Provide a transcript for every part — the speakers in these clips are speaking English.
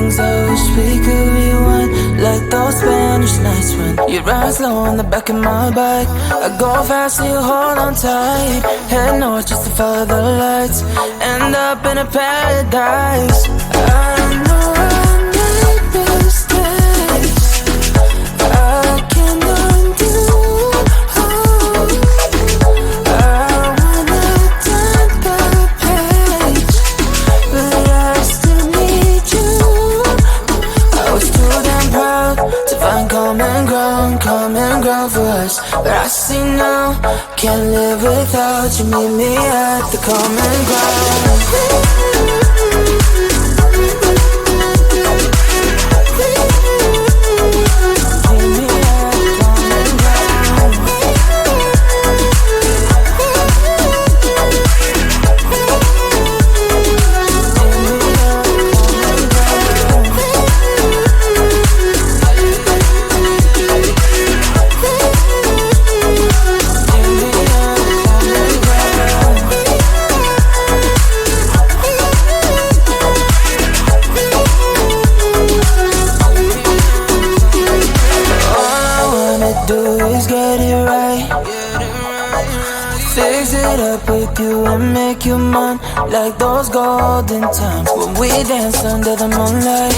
things I wish we could rewind, like those Spanish nights when you ride slow on the back of my bike. I go fast so you hold on tight. Head north just to follow the lights, end up in a paradise. I know I made mistakes I can't undo. Common ground for us, but I see now, can't live without you. Meet me at the common ground. Make you mine, like those golden times when we danced under the moonlight.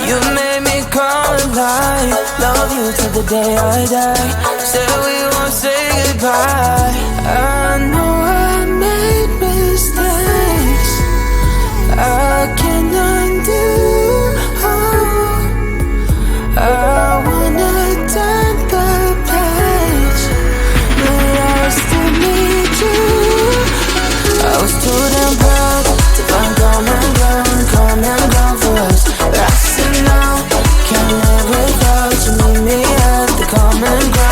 You made me come alive. Love you till the day I die. Said we won't say goodbye. I know I made mistakes I can't undo. I wanna turn the page, but I still need you. I was too damn proud to find common ground for us, but I see now, can't live without you. Meet me at the common ground.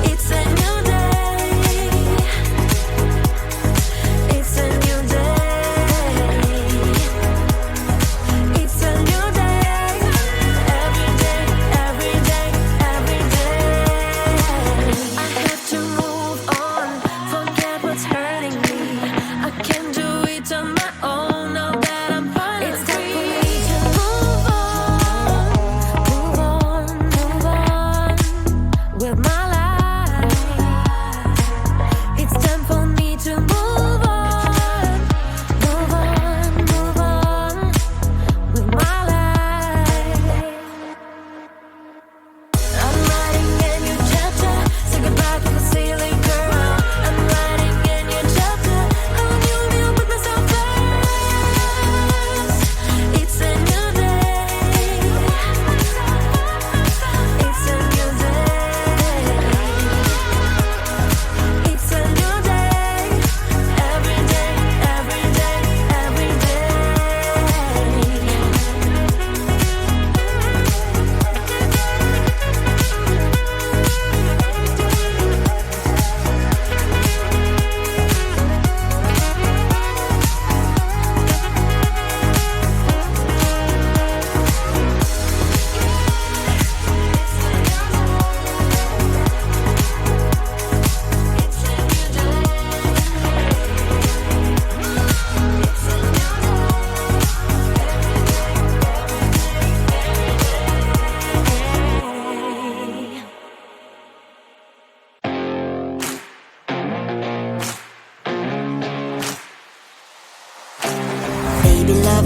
It's a new day.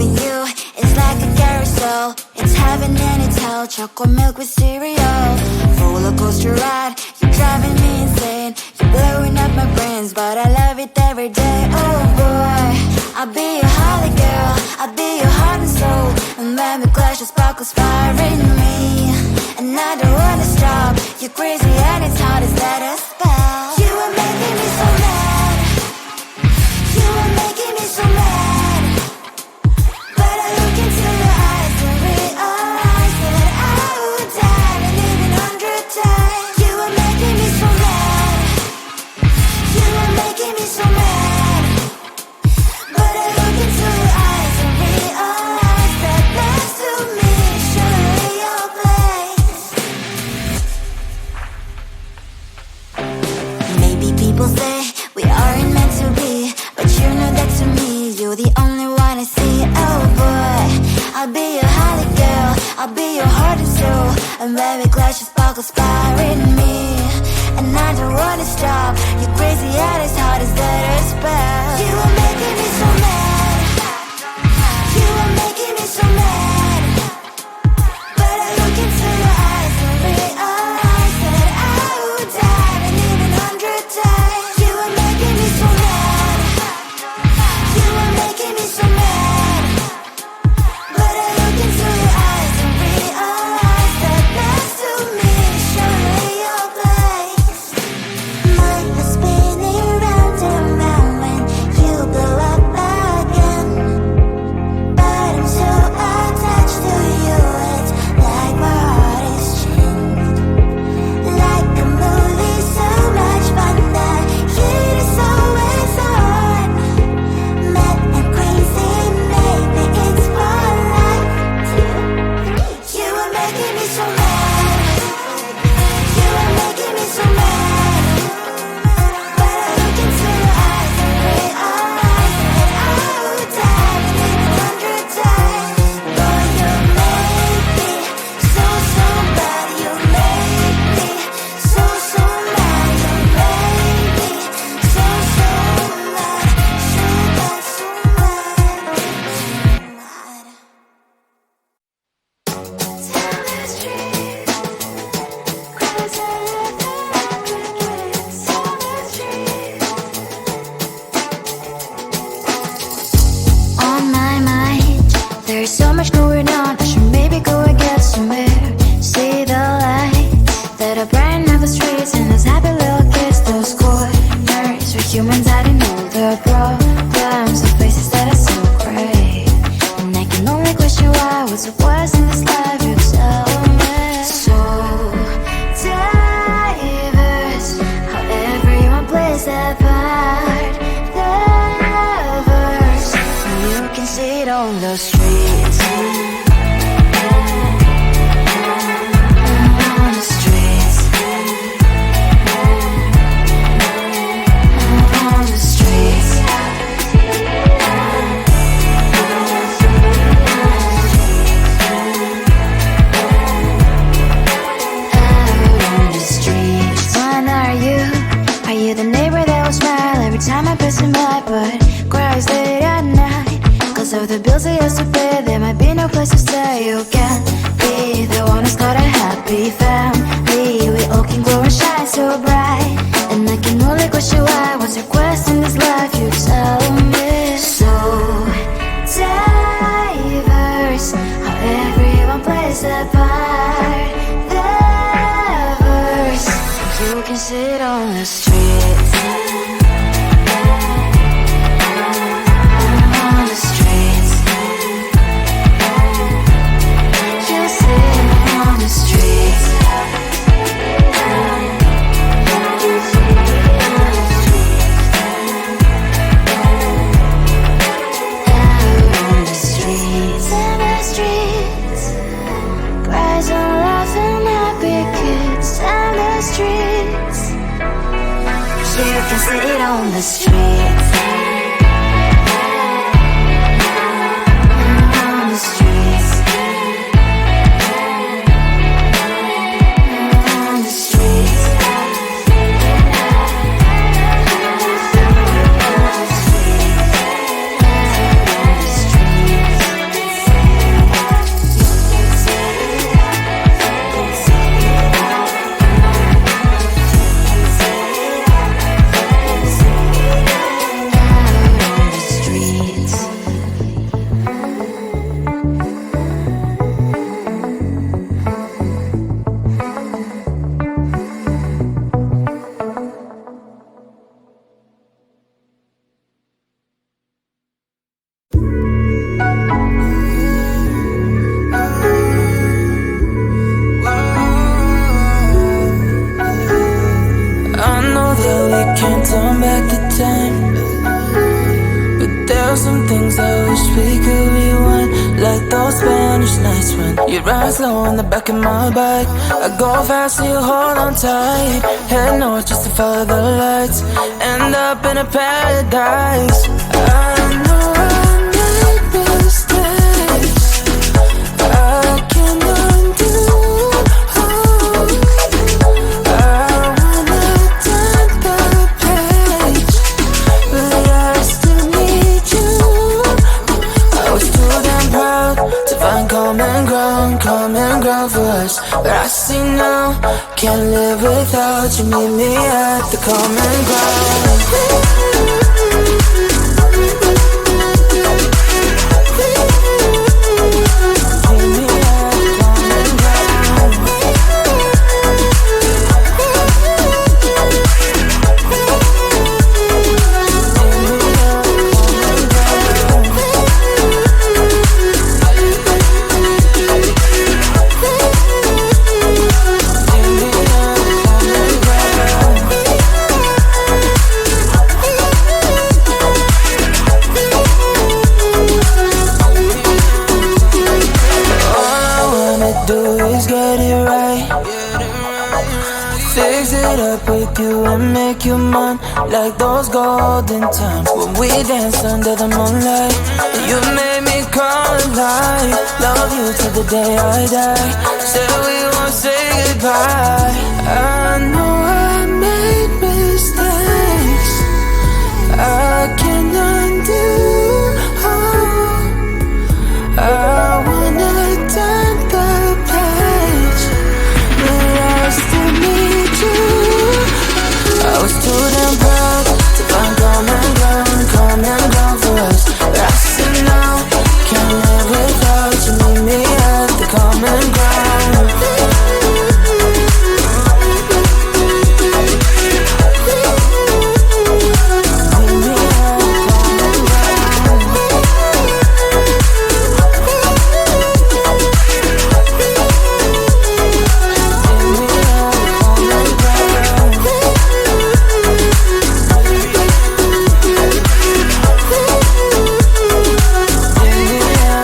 Loving you is like a carousel. It's heaven and it's hell. Chocolate milk with cereal. Roller coaster ride. You're driving me insane. You're blowing up my brains, but I love it every day. Oh boy, I'll be your holly girl. I'll be your heart and soul. And when we clash, the sparkles fire in me. And I don't wanna stop. You're crazy and it's hard as let us spell. You are making me so mad. You are making me so mad. But I look into your eyes and realize that I would die and even 100 times. You are making me so mad. You are making me so mad. But I look into your eyes and realize that next to me is surely your place. Maybe people say we aren't meant to be, but you know that to me, you're the only one I see. Oh boy, I'll be your holly girl. I'll be your heart and soul. And when we clash, the sparkles fire in me. And I don't wanna stop. You're crazy and as hard as that a spell. You are making me so mad. You are making me so mad. But I look into your eyes and realize that I would die and even 100 times. You are making me so mad. You are making me so mad. But I look into your eyes and realize that next to me is surely your place. Mind was spinning round and round when you blow up again. But I'm so attached to you, it's like my heart is chained. Like a movie, so much fun, that heat is always on. Mad and crazy, maybe it's for life. You are making me so mad. You are making me so mad. But I look into your eyes and realize that I would die and even 100 times. Boy, you make me so, so bad. You make me so, so mad. You make me so, so mad. So bad, so mad. Tell the street, 'cause I live in tell the street. On my mind, there's so much going on. I should maybe go and get somewhere. See the lights that are bright on the streets, and those happy little kids, those corners where humans hiding all their problems, the faces that are so gray. And I can only question why, what's the worst in this life, you tell me. So diverse, how everyone plays their part. The verse, you can see it on the streets. On the streets. On the streets. Out on the streets. When are you? Are you the neighbor that will smile every time I pass him by, but cries late at night? 'Cause of the bills I used to pay, there might be no place to stay. You can't be the one who's got a happy family. We all can glow and shine so bright. And I can only question why, what's your quest in this life, you tell me. So diverse, how everyone plays their part. The verse, you can sit on the streets. On the streets. You sit on the streets. Out on the streets. In the streets. Cries and laughing happy kids. In the streets. You can sit on the streets. On the streets. On the streets. On the streets. There's some things I wish we could rewind, like those Spanish nights when you ride slow on the back of my bike. I go fast so you hold on tight. Head north just to follow the lights, end up in a paradise. I know I made mistakes, I can undo. Common ground for us, but I see now, can't live without you. Meet me at the common ground. And make you mine, like those golden times when we danced under the moonlight. And you made me come alive. Love you till the day I die. Said we won't say goodbye. I know I made mistakes, I can undo. I wanna turn the page, but I still need you. I was too damn proud to find common ground for us, but I see now, can't live without you. Meet me at the common ground. Meet me at the common ground. Meet me at the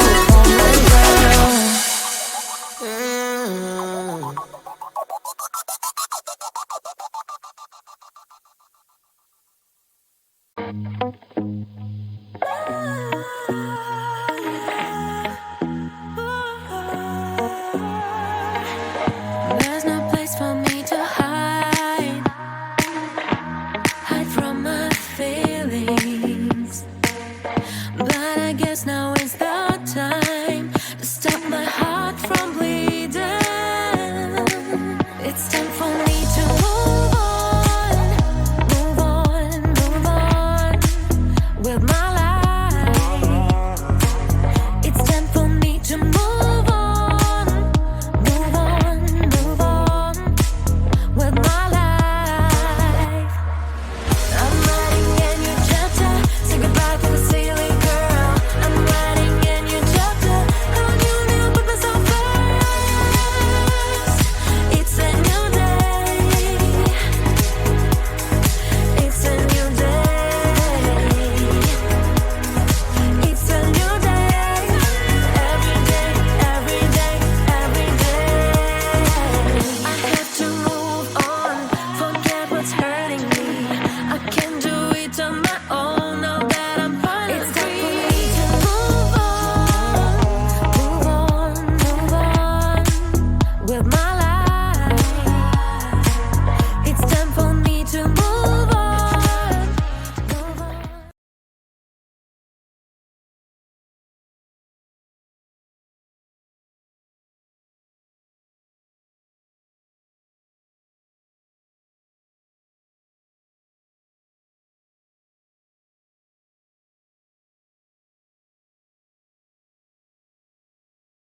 common ground.